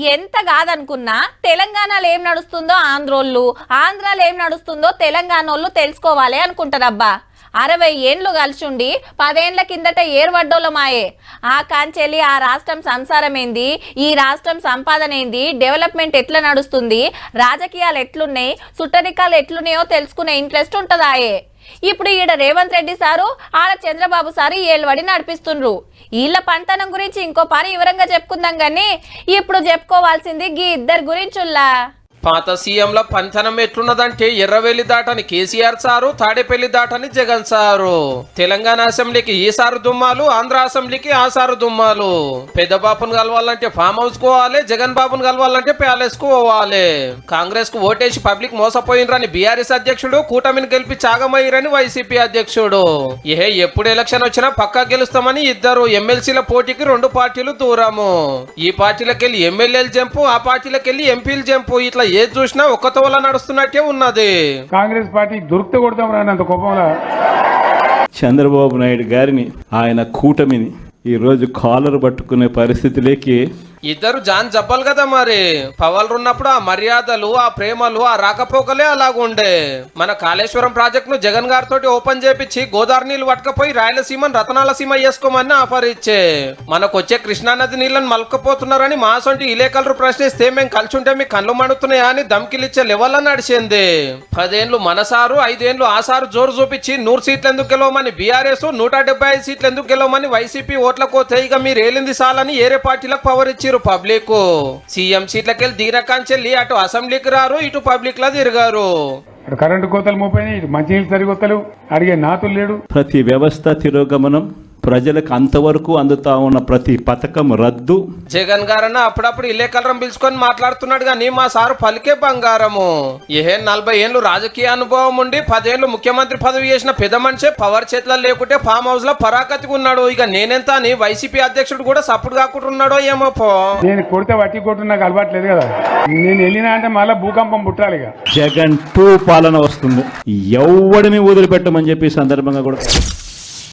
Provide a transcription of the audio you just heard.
ఎంత కాదనుకున్నా తెలంగాణలో ఏం నడుస్తుందో ఆంధ్రోళ్ళు, ఆంధ్రాలో ఏం నడుస్తుందో తెలంగాణోళ్ళు తెలుసుకోవాలి అనుకుంటారబ్బా. 60 ఏండ్లు కలిసిండి 10 ఏండ్ల కిందట ఏర్వడ్డోళ్ళమాయే. ఆ కాంచెల్లి ఆ రాష్ట్రం సంసారం ఏంది, ఈ రాష్ట్రం సంపాదన ఏంది, డెవలప్మెంట్ ఎట్లా నడుస్తుంది, రాజకీయాలు ఎట్లున్నాయి, సుట్టరికాలు ఎట్లున్నాయో తెలుసుకునే ఇంట్రెస్ట్ ఉంటుందాయే. ఇప్పుడు ఈడ రేవంత్ రెడ్డి సారు, ఆడ చంద్రబాబు సారు ఏలువడి నడిపిస్తుండ్రు. వీళ్ళ పంటనం గురించి ఇంకో పారి వివరంగా చెప్పుకుందాం గానీ ఇప్పుడు చెప్పుకోవాల్సింది గీ ఇద్దరు గురించుల్లా. పాత సీఎంల పంచనం ఎట్లున్నదంటే ఎర్రవెల్లి దాటని కేసీఆర్ సారు, తాడేపల్లి దాటని జగన్ సారు. తెలంగాణ అసెంబ్లీకి ఈ సారు దుమ్మాలు, ఆంధ్ర అసెంబ్లీకి ఆ సారు దుమ్మాలు. పెద్ద బాబును కలవాలంటే ఫామ్ హౌస్ కు పోవాలి, జగన్ బాబును కలవాలంటే ప్యాలెస్ కు పోవాలి. కాంగ్రెస్ కు ఓటేసి పబ్లిక్ మోసపోయినరని బీఆర్ఎస్ అధ్యక్షుడు, కూటమిని గెలిపి చాగమయ్యారని వైసీపీ అధ్యక్షుడు. ఎప్పుడు ఎలక్షన్ వచ్చినా పక్కా గెలుస్తామని ఇద్దరు ఎమ్మెల్సీల పోటీకి 2 పార్టీలు దూరము. ఈ పార్టీలకెళ్ళి ఎమ్మెల్యేలు జంపు, ఆ పార్టీలకెళ్ళి ఎంపీలు జంపు. ఇట్లా ఏది చూసినా ఒక్కతో వల్ల నడుస్తున్నట్టే ఉన్నది. కాంగ్రెస్ పార్టీ దొరికితే కొడతాం రానంత కోపంలో చంద్రబాబు నాయుడు గారిని, ఆయన కూటమిని ఈ రోజు కాలర్ పట్టుకునే పరిస్థితిలోకి ఇద్దరు జాన్ జబ్బలు కదా. మరి పవర్ ఉన్నప్పుడు ఆ మర్యాదలు, ఆ ప్రేమలు, ఆ రాకపోకలే అలాగుండే. మన కాళేశ్వరం ప్రాజెక్ట్ ను జగన్ గారితో ఓపెన్ చేపించి గోదావరి నీళ్లు పట్టుకపోయి రాయలసీమను రతనాల సీమ చేసుకోమని ఆఫర్ ఇచ్చే, మనకొచ్చే కృష్ణానది నీళ్లను మలుకపోతున్నారని మా సొంటి ఇలేకలరు ప్రశ్నిస్తే మేము కలిసి ఉంటే మీ కళ్ళు మండుతున్నాయా అని ధమ్కిలిచ్చే లెవెల్ నడిచింది. 10 ఏండ్లు మనసారు, 5 ఏండ్లు ఆసారు జోరు చూపించి 100 సీట్లు ఎందుకు గెలవమని బీఆర్ఎస్, 175 సీట్లు ఎందుకు గెలవమని వైసీపీ ఓట్లకు ఇక మీరు ఏలింది సాలని ఏరే పార్టీలకు పవర్ ఇచ్చి పబ్లిక్. సీఎం సీట్లకెళ్ళి దిగిరకాంచెల్లి అటు అసెంబ్లీకి రారు, ఇటు పబ్లిక్ లా తిరిగారు. కరెంటు కోతలు మోపోయినాయి, ఇటు మంచినీళ్ళు సరిగొత్తలు, అడిగే నాతులు లేడు. ప్రతి వ్యవస్థ తిరోగమనం, ప్రజలకు అంతవరకు అందుతా ఉన్న ప్రతి పథకం రద్దు. జగన్ గారన్న అప్పుడప్పుడు ఇల్లేకలరం పిలుచుకొని మాట్లాడుతున్నాడు కానీ మా సారు పలికే బంగారము. 40 ఏండ్లు రాజకీయ అనుభవం ఉండి 10 ఏండ్లు ముఖ్యమంత్రి పదవి చేసిన పెద్ద మనిషి పవర్ చేతిలో లేకుంటే ఫామ్ హౌస్ లో పరాకతిగా ఉన్నాడు. ఇక నేనెంత అని వైసీపీ అధ్యక్షుడు కూడా సపోర్ట్ కాకుంటున్నాడో ఏమో. నేను కొడితే వట్టి కొట్టు నాకు అలవాట్లేదు కదా, నేను వెళ్ళినా అంటే మళ్ళీ భూకంపం పుట్టాలి. ఇక జగన్ 2 పాలన వస్తుంది, ఎవడిని వదిలిపెట్టమని చెప్పి సందర్భంగా కూడా